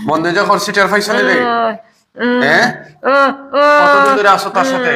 বন্ধু যে করছি টের পাইছ নি রে? হ্যাঁ, কতদিন ধরে আসো তার সাথে?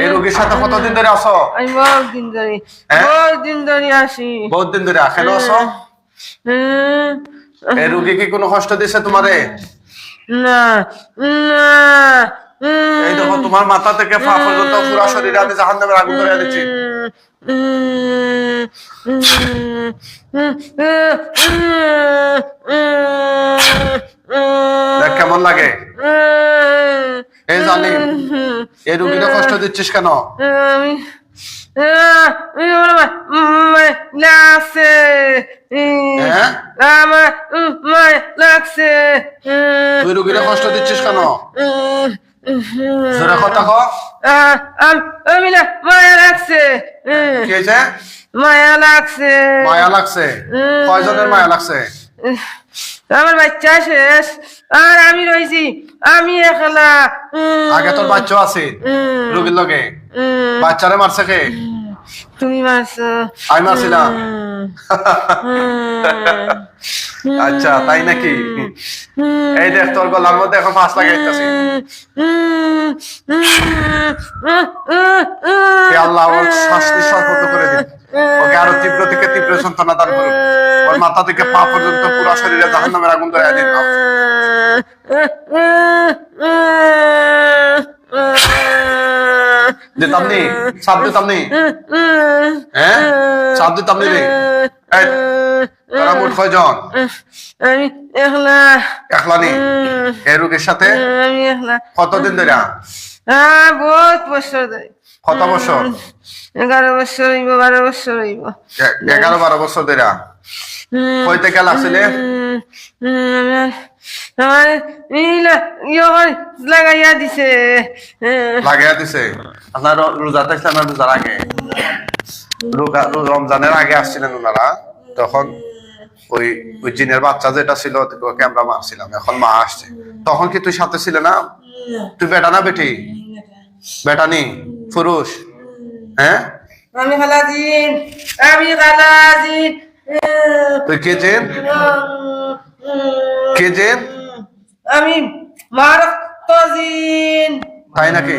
এই রোগীর সাথে কতদিন ধরে আসো? আমি বহুত দিন ধরে আসি। বহুত দিন ধরে কেন আসো? এই রোগী কি কোনো কষ্ট দিছে তোমারে? না না এই দেখো তোমার মাথা থেকে পা পর্যন্ত পুরো শরীরে আমি জাহান্নামের আগুন ধরে দিচ্ছি। দেখ কেমন লাগে? এই জানি এই রোগীটা কষ্ট দিচ্ছিস কেন? আমি লাগছে হ্যাঁ, আমার লাগছে। তুই রোগীটা কষ্ট দিচ্ছিস কেন? জোরে কথা কও। আমি না মায়া লাগছে। কি হয়েছে? মায়া লাগছে। মায়া লাগছে? কয়জনের মায়া লাগছে? আমার বাচ্চা শেষ আর আমি রয়েছি, আমি একলা। আগে তোর বাচ্চা আছে রোগীর লগে, বাচ্চারে মারছে কে? তুমি মারছো। আমি মারছিলাম। আচ্ছা তাই নাকি? এই দেখ তোর গলার মধ্যে এখন ফাঁস লাগাইতেছি। আল্লাহ ওর শাস্তি সর্বত করে দিন, ওকে আরো তীব্র থেকে তীব্র যন্ত্রণা দান করুন, ওর মাথা থেকে পা পর্যন্ত পুরো শরীরে জাহান্নামের আগুন ধরে দিন। দিতাম নি, সাপ দিতাম নি, হ্যাঁ সাপ দিতাম নি রে। তোরা মোট কয়জন? আমি একলা। একলা নি? এই রোগীর সাথে আমি একলা। কতদিন ধরে? বহুত বছর ধরে। কত বছর? 11 বছর হইব, 12 বছর হইব। 11-12 বছর ধরে। কই থেকে লাগছিলে? আমার লাগাইয়া দিছে। লাগাইয়া দিছে? আপনার রোজা থাকছে না? রোজার আগে, রমজানের আগে আসছিলেন ওনারা, তখন ওই ওই জিনের বাচ্চা যেটা ছিল ওকে আমরা মারছিলাম, এখন মা আসছে। তখন কি তুই সাথে ছিলে না? তুই বেটা না বেটি? বেটা নি পুরুষ? হ্যাঁ, আমি খালাজিন, আমি খালাজিন। তুই কে জেন? কে জেন? আমি মারক্তজিন। তাই নাকি?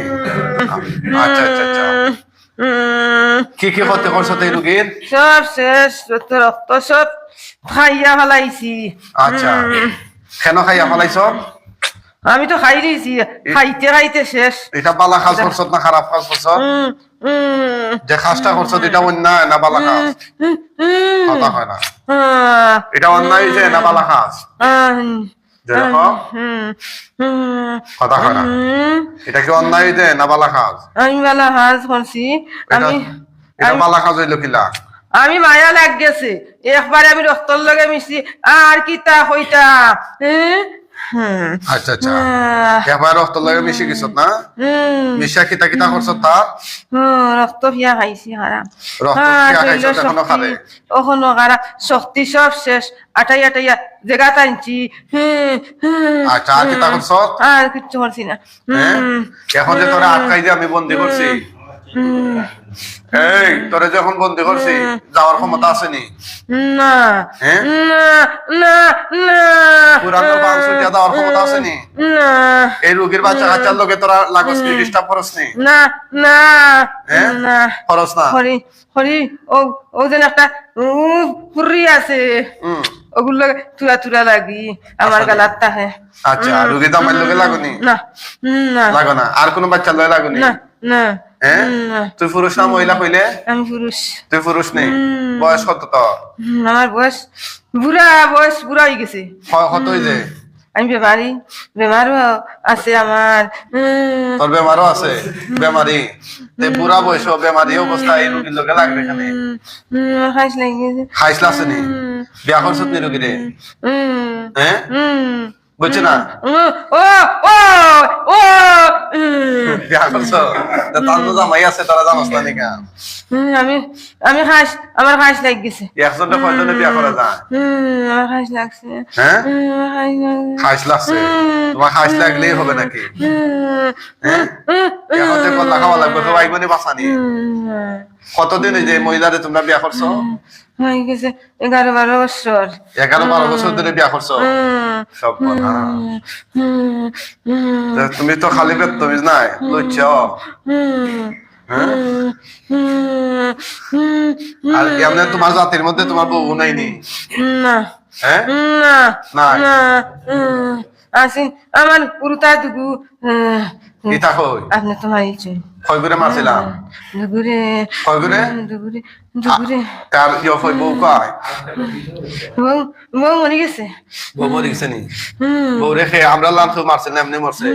আচ্ছা আচ্ছা আচ্ছা। কি কি করতে করছো তুই রুগীর? সব শেষ, রক্ত সব খাইয়া ফেলাইছি। আচ্ছা, কেন খাইয়া ফেলাইছ? আমি তো খাই দিয়েছি, খাইতে খাইতে শেষ। এটা বালা কাজ করছ না খারাপ কাজ করছ? যে কাজটা করছ এটা অন্যায় না বালা কাজ? কথা হয় না, এটা অন্যায় যে না বালা কাজ? যেরকম কথা হয় না, এটা কি অন্যায় যে না বালা কাজ? আমি বালা কাজ করছি। এটা বালা কাজ হইল কিলা? আমি মায়া লাগ গেছে, একবারে আমি রক্তর লগে মিশি আর কি তা হইতা। আচ্ছা আচ্ছা, এবার রক্ত লাগে মিশে গেছ না? মিশা কিতা কিতা করছ তা? রক্ত পিয়া খাইছি হারাম। রক্ত পিয়া খাইছ এখনো খাবে? ওখনো খারা শক্তি সব শেষ, আটাই আটাইয়া জায়গা টানছি। আচ্ছা, আর কিতা করছ? আর কিচ্ছু করছি না। এখন যে তোরা আটকাই দিয়ে আমি বন্দি করছি, এই তোরে যখন বন্দি করছি যাওয়ার ক্ষমতা আসেনি? না না না না, পুরানো বাংশ দিয়া দেওয়ার ক্ষমতা আসেনি? না, এই রোগীর বাচ্চা কাচ্চার লোকে তোরা লাগস নি, ডিস্টার্ব করস নি? না না হ্যাঁ, না করস না? হরি হরি, ও যেন একটা ফুরি আছে, ওগুলো তুরা তুরা লাগি আমার গালার তাহে। আচ্ছা, রোগী দামার লোকে লাগনি? না না লাগো না? আর কোন বাচ্চার লগে লাগনি? না না। হ্যাঁ, তুই পুরুষ না মহিলা কইলে? আমি পুরুষ। তুই পুরুষ নেই? বয়স কত তোর? আমার বয়স বয়স বুড়া হয়ে গেছে। কত হইছে? আমি বেমারও আছে আমার। তোর বেমারও আছে? বেমারি বুড়া বয়স বেমারি অবস্থা এই রোগীর লোকে লাগবে এখানে? খাইস লাগিয়েছে। খাইস লাগছে? বিয়া করছ নি রোগীরে? হ্যাঁ, বুঝছি না? ও ও ও বিয়া করছ? তার তো জামাই আছে, তারা জানোস না নিকা? আমি আমি খাইস, আমার খাইস লাগ গেছে। একজনে কয়জনে বিয়া করা যায়? আমার খাইস লাগছে। হ্যাঁ, খাইস লাগছে? তোমার খাইস লাগলেই হবে নাকি? হ্যাঁ, এখন যে কল্লা খাওয়া লাগবে তো বাইক মানে বাঁচানি। কতদিন এই যে মহিলারে তোমরা বিয়া করছো? হয়ে গেছে 11-12 বছর 11-12 বছর ধরে বিয়া করছো সব না তুমি তো খালি পেট তুমি নাই লুচ্ছ আর এমনি তোমার জাতির মধ্যে তোমার বউ নাইনি না হ্যাঁ না নাই না আসি আমার পুরুতা দুগু ইতা কই আপনি তো মারিছেন কই করে মারছিলাম দুগুরে কই করে দুগুরে দুগুরে কার ইয় কই বউ কয় বউ বউ মরে গেছে বউ মরে গেছে নি বউ রেখে আমরা লাম তো মারছে না এমনি মরছে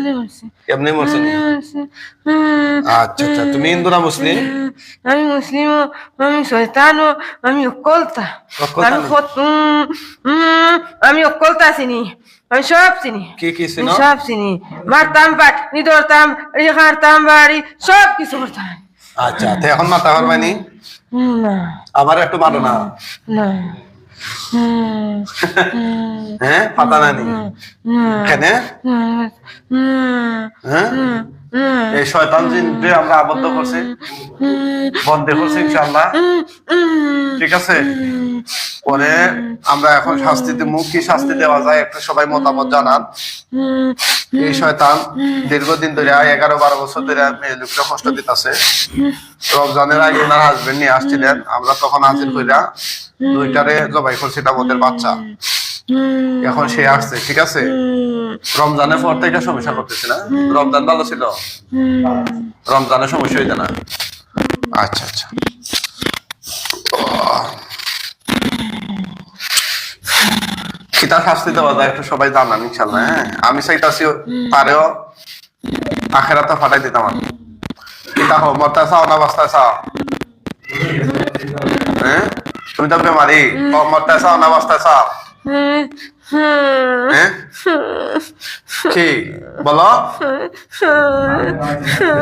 এমনি মরছে নি আচ্ছা আচ্ছা তুমি হিন্দু না মুসলিম আমি মুসলিম আমি শয়তান আমি অকলতা আমি আমি অকলতা চিনি আমি সব চিনি কি চিনো সব চিনি মারতাম বাড়ি ধরতাম হারতাম বাড়ি সব কিছু করতাম আচ্ছা তো এখন মাথা পারবানি না আবার একটু মারো না না হ্যাঁ পাতা নানি কেন হ্যাঁ এই শয়তান জিনকে আমরা আবদ্ধ করছি বন্ধ করছি ইনশাআল্লাহ ঠিক আছে পরে আমরা এখন শাস্তি দেবো কি শাস্তি দেওয়া যায় একটু সবাই মতামত জানান এই শয়তান দীর্ঘদিন ধরে 11-12 বছর ধরে মেয়ে লোকটা কষ্ট দিতেছে রমজানের আগে ওনার হাজবেন্ড নিয়ে আসছিলেন আমরা তখন হাজির কইরা দুইটারে জবাই করছিলাম ওদের বাচ্চা এখন সে আসছে ঠিক আছে রমজানের পর থেকে সমস্যা করতেছে না রমজান ভালো ছিল রমজানের সমস্যা হইতে না আচ্ছা আচ্ছা কিতা শাস্তি দেওয়া যায় একটু সবাই জানান ইনশাল্লাহ হ্যাঁ আমি চাইতাছি পারেও আখেরাতে ফাটাই দিতাম আমি কিতা হোক মরতে চাও না বাঁচতে চাও হ্যাঁ তুমি তো বেমারি মরতে চাও না বাঁচতে চাও হ্যাঁ কি বলো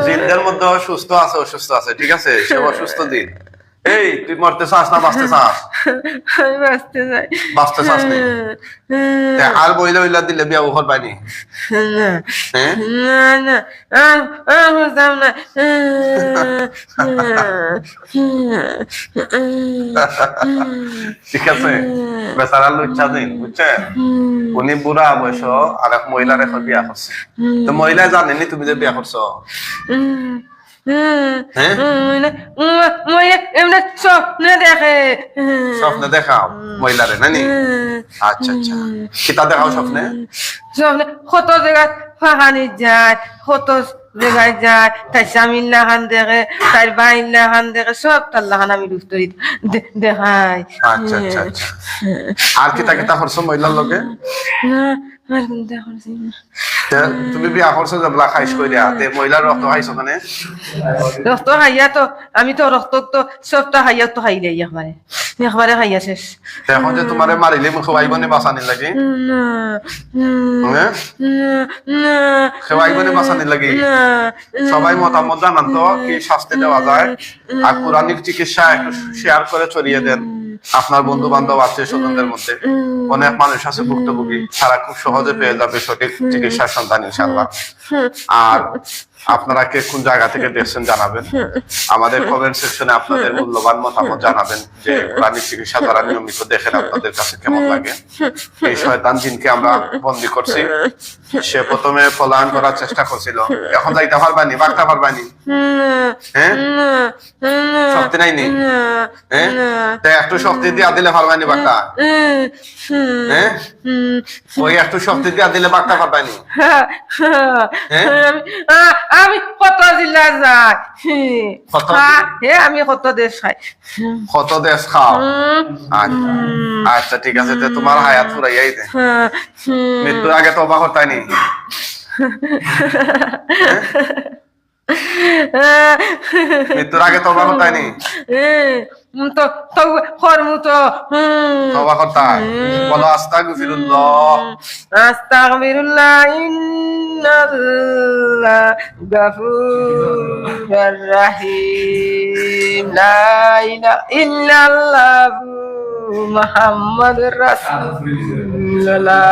জিনদের মধ্যে সুস্থ আছে অসুস্থ আছে ঠিক আছে সে অসুস্থ দিন এই তুই মরতে চাস না বাঁচতে চাস আমি বাঁচতে চাই বাঁচতে চাস নি আর বইলা বইলা দিলে বিয়া উহর পাইনি হ্যাঁ না না বুঝতাম না ঠিক আছে বেচারা লুচ্ছা দিন বুঝছেন উনি বুড়া বয়স আর এক মহিলার এখন বিয়া করছে তো মহিলা জানেনি তুমি যে বিয়া করছো স্বপ্নে দেখে স্বপ্নে দেখাও মহিলারে নানি আচ্ছা আচ্ছা কিতা দেখাও স্বপ্নে স্বপ্নে কত জায়গায় ফাঁকানি যায় কত জায়গায় যায় তাই স্বামীর লাখান দেখে তাই বাইর লাখান দেখে সব তার লাখান আমি রুস্তরি দেখাই আচ্ছা আচ্ছা আচ্ছা আর কিতা কিতা করছো মহিলার লগে তুমি বিয়া করছো যে খাইছ কইরা তে মহিলার রক্ত খাইছো কেন রক্ত খাইয়া তো আমি তো রক্ত তো সবটা খাইয়া তো খাই দেই একবারে খাইয়া শেষ এখন যে তোমারে মারিলে খাওয়াইবনি বাঁচানি লাগে খাওয়াইবনি বাঁচানি লাগে সবাই মতামত জানান তো কি শাস্তি দেওয়া যায় আর কোরআনিক চিকিৎসা একটু শেয়ার করে ছড়িয়ে দেন আপনার বন্ধু বান্ধব আত্মীয় স্বজনদের মধ্যে অনেক মানুষ আছে ভুক্তভোগী তারা খুব সহজে পেয়ে যাবে সঠিক চিকিৎসার সন্ধান ইনশাআল্লাহ আর আপনারা কে কোন জায়গা থেকে দেখছেন জানাবেন আমাদের কমেন্ট সেকশনে আপনাদের মূল্যবান মতামত জানাবেন যে প্রাণী চিকিৎসা দ্বারা নিয়মিত দেখেন আপনাদের কাছে কেমন লাগে এই শয়তান জিনকে আমরা বন্দী করছি সে প্রথমে পলায়ন করার চেষ্টা করছিল এখন যাইতে পারবানি বাঁকতে পারবানি হ্যাঁ শক্তি নাইনি হ্যাঁ তাই একটু শক্তি দিয়া দিলে পারবানি বাঁকটা হ্যাঁ ওই একটু শক্তি দিয়া দিলে বাঁকতে পারবানি আমি কত জেলা যাই আমি কত দেশ খাই কত দেশ খাও আচ্ছা ঠিক আছে তোমার হায়াত ফুরাইয়াই দে মৃত্যুর আগে তওবা করতাই নি মৃত্যুর আগে তওবা করতাই নি তো কর্মু তো তওবা করতাই বলো আস্তাগফিরুল্লাহ আস্তাগফিরুল্লাহ ইন্নাল্লাহ গাফুরুর রহিম লা ইলাহা ইল্লাল্লাহ মুহাম্মাদুর রাসূলুল্লাহ লা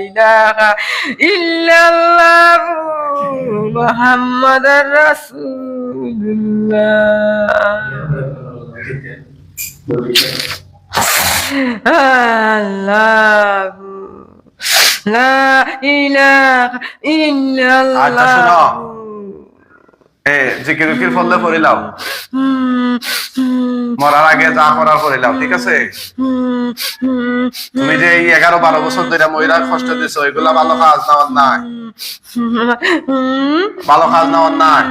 ইলাহা ইল্লাল্লাহ মুহাম্মাদুর রাসূলুল্লাহ আল্লাহ লা ইলাহা আচ্ছা শোনো, ইল্লাল্লাহ জিকির উকির ফলে পড়িলাম, মরার আগে যা করার করিলাম, ঠিক আছে? তুমি যে এই 11-12 বছর ধরে মহিলার কষ্ট দিছো, এগুলা ভালো কাজ নেওয়ার নাই, ভালো কাজ নেওয়ার নাই,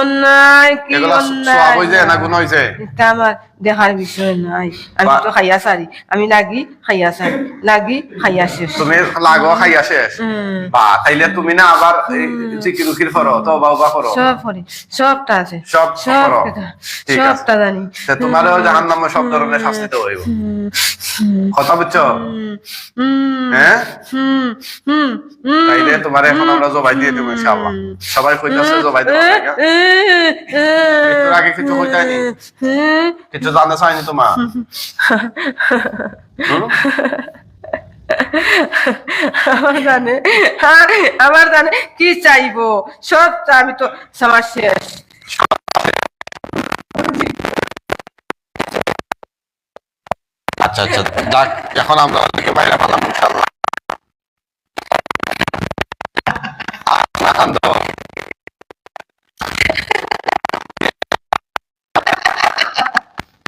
অন্যায় কি এগুলা সওয়াব হইছে না গুনাহ হইছে? এটা আমার দেখার বিষয় নাই। আমি তো খাইয়া সারি, আমি লাগি খাইয়া সারি, লাগি খাইয়া শেষ। তুমি লাগো খাইয়া শেষ? বা তাইলে তুমি না আবার জিকির উকির করো, তওবা করো? সব করি, সবটা আছে, সব করো, ঠিক আছে? সবটা জানি। তোমারও জাহান্নামে সব ধরনের শাস্তি তো হইব, কথা বুঝছো? হ্যাঁ, তাইলে তোমার এখন আমরা জবাই দিয়ে দেবো ইনশাআল্লাহ। সবাই কইতাছে জবাই দেবো, একটু আগে কিছু কইতাইনি, কিছু জানতে চাইনি তোমার? আমার জানে কি চাইবো, সবটা আমি তো সমাজ শেষ। আচ্ছা আচ্ছা, যাক, এখন আমরা বাইরে পেলাম ইনশাআল্লাহ।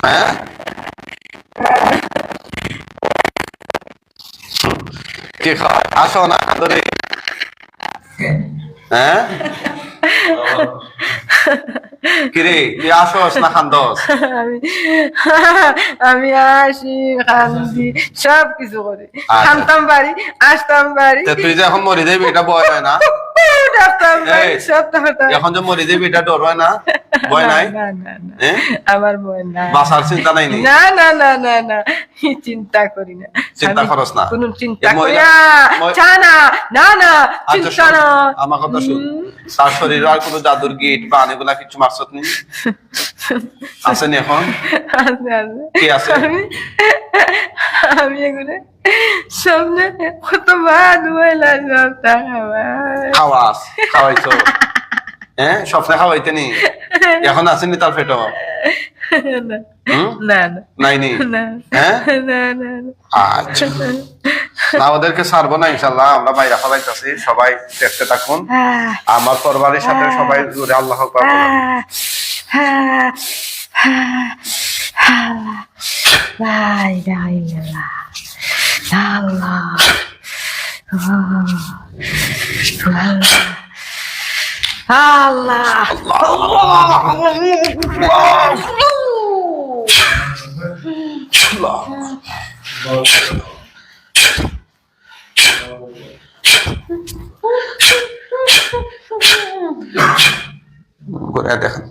হ্যাঁ, কি খাওয়া? আসো না ধরে। হ্যাঁ, কিরে তুই আসোস না খান্দস? আমি আসি, কান্দি, সব কিছু করি, আচ্ছা। খানতাম বাড়ি, আসতাম বাড়ি, তুই যে এখন মরে যাবি এটা ভয় হয় না? ডাকতাম বাড়ি, সবটা করতাম। এখন যে মরে যাবি এটা ডর হয় না? ভয় নাই? না, না, না, হ্যাঁ? আমার ভয় নাই। বাঁচার চিন্তা নাই নি? না না না না না, চিন্তা করি না, চিন্তা আমি করস না? কোনো চিন্তা এ করি মহিলা- না, চা না, না না, আচ্ছা চিন্তা শোন, না। আমার কথা শুন, তার শরীরে আর কোনো জাদুর গিট বা এগুলা কিছু মারছত নি? আসেনি এখন? আছে, আছে। কি আছে? আমি এগুলো সামনে কত ভাত হইলা, সবটা খাওয়াস, খাওয়াইছো? হ্যাঁ, স্বপ্নে খাওয়াইতে নি? এখন আসেনি তার পেট? না হুম? না না নাইনি? না হ্যাঁ, না না না। আচ্ছা, না ওদেরকে ছাড়বো না ইনশাল্লাহ, আমরা বাইরে ফলাইতেছি, সবাই দেখতে থাকুন। আমার পরিবারের সাথে সবাই জুড়ে আল্লাহ আকবার বলুন। লা ইলাহা ইল্লাল্লাহ, আল্লাহ, আল্লাহ, করে দেখেন,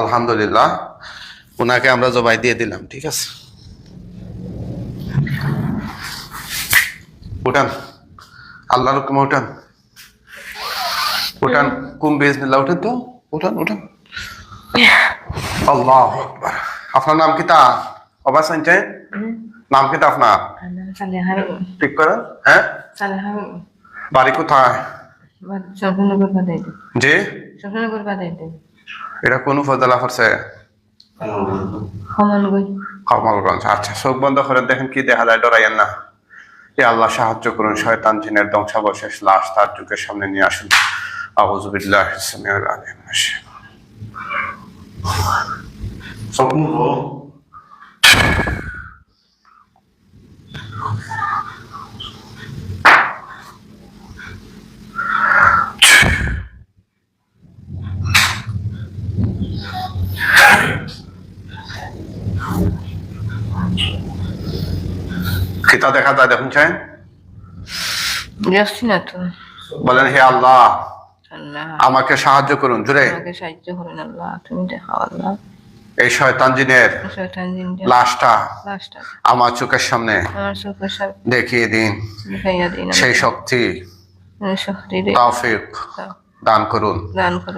আলহামদুলিল্লাহ, ওনাকে আমরা জবাই দিয়ে দিলাম, ঠিক আছে? উঠান, আল্লাহর হুকুমে উঠান, উঠান, কুম বিজনিল্লাহ, উঠেন তো, উঠান উঠান। আল্লাহু আকবার। আপনার নাম কি? তা অবা সাইনতে নাম কি তা আপনার? ঠিক করেন। হ্যাঁ, বাড়ি কোথায়? জি, এটা কোন উপজেলা পড়ছে? কমলগঞ্জ। আচ্ছা, চোখ বন্ধ করে দেখেন কি দেখা যায়, ডরাইয়েন না। এ আল্লাহ সাহায্য করুন, শয়তান জিনের ধ্বংসাবশেষ লাশ তার চোখের সামনে নিয়ে আসুন। আউযু বিল্লাহি সামিউল আলিম। খিতা দেখা যায়, দেখুন চাই, দেখছি না তো। বলেন হে আল্লাহ আল্লাহ আমাকে সাহায্য করুন, জুড়ে আমাকে সাহায্য করুন আল্লাহ, তুমি দেখাও আল্লাহ, এই শয়তান জিনের শয়তান জিনটা লাশটা লাশটা আমার চোখের সামনে আমার চোখের সামনে দেখিয়ে দিন, দেখাইয়া দিন, সেই শক্তি শক্তি তৌফিক দান করুন। দান করুন।